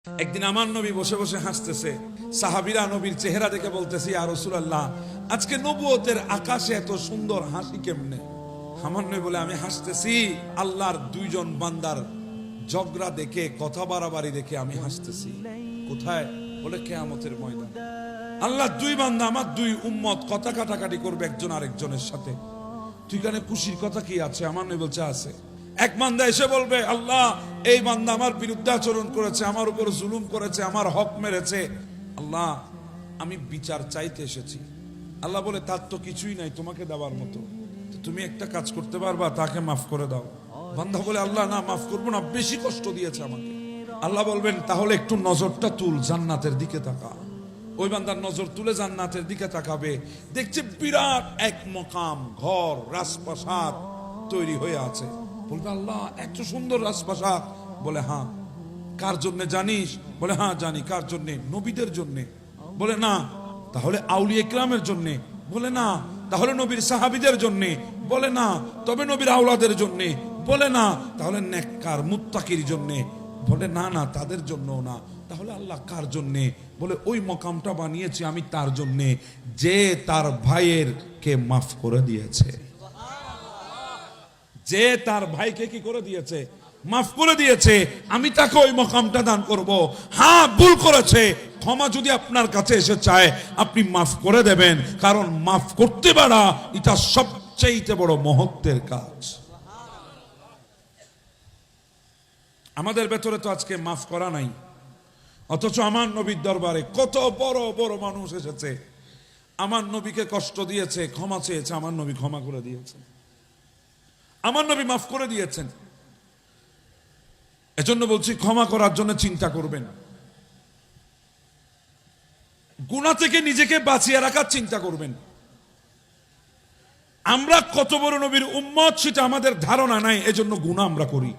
একদিন আমার নবী বসে বসে হাসতেছে, সাহাবীরা নবীর চেহারা দেখে বলতেছে, ইয়া রাসূলুল্লাহ, আজকে নবুয়তের আকাশে এত সুন্দর হাসি কেমনে? আমার নবী বলে, আমি হাসতেছি আল্লাহর দুইজন বান্দার ঝগড়া দেখে, কথা বাড়াবাড়ি দেখে আমি হাসতেছি। কোথায়? বলে কিয়ামতের ময়দান। আল্লাহ দুই বান্দা, আমার দুই উম্মত কথা কাটাকাটি করবে একজন আরেকজনের সাথে। তুই কানে খুশির কথা কি আছে? আমার নবী বলছে আছে। এক বান্দা এসে বলবে, আল্লাহ এই বান্দা আমার বিরুদ্ধে আচরণ করেছে, আমার উপর জুলুম করেছে, আমার হক মেরেছে, আল্লাহ আমি বিচার চাইতে এসেছি। আল্লাহ বলে, তার তো কিছুই নাই তোমাকে দেওয়ার মতো, তুমি একটা কাজ করতে পারবা, তাকে মাফ করে দাও। বান্দা বলে, আল্লাহ না, মাফ করবো না, বেশি কষ্ট দিয়েছে আমাকে। আল্লাহ বলবেন, তাহলে একটু নজরটা তুল, জান্নাতের দিকে তাকা। ওই বান্দার নজর তুলে জান্নাতের দিকে তাকাবে, দেখছে বিরাট এক মকাম, ঘর, রাজপ্রাসাদ তৈরি হয়ে আছে। বলবে, আল্লাহ এত সুন্দর রাজপ্রাসাদ? বলে হ্যাঁ। কার জন্য জানিস? বলে হ্যাঁ জানি। কার জন্য? নবীদের জন্য। বলে না। তাহলে আউলিয়া ইকরামের জন্য? বলে না। তাহলে নবীর সাহাবীদের জন্য? বলে না। তবে নবীর আওলাদের জন্য? বলে না। তাহলে নেককার মুত্তাকির জন্য? বলে না না, তাদের জন্য না। তাহলে আল্লাহ কার জন্যে? বলে ওই মকামটা বানিয়েছি আমি তার জন্যে, যে তার ভাইয়ের কে মাফ করে দিয়েছে। যে তার ভাইকে কি করে দিয়েছে? মাফ করে দিয়েছে। আমি তাকে ওই মকামটা দান করব। হ্যাঁ ভুল করেছে, ক্ষমা যদি আপনার কাছে এসে চায়, আপনি মাফ করে দেবেন, কারণ মাফ করতে পারা এটা সবচেয়ে বড় মহত্বের কাজ। আমাদের ভেতরে তো আজকে মাফ করা নাই, অথচ আমার নবীর দরবারে কত বড় বড় মানুষ এসেছে, আমার নবীকে কষ্ট দিয়েছে, ক্ষমা চেয়েছে, আমার নবী ক্ষমা করে দিয়েছে, আমার নবী মাফ করে দিয়েছেন। এজন্য বলছি, ক্ষমা করার জন্য চিন্তা করবেন, গুনাহ থেকে নিজেকে বাঁচিয়ে রাখার চিন্তা করবেন। আমরা কত বড় নবীর উম্মত সেটা আমাদের ধারণা নাই, এজন্য গুনাহ আমরা করি।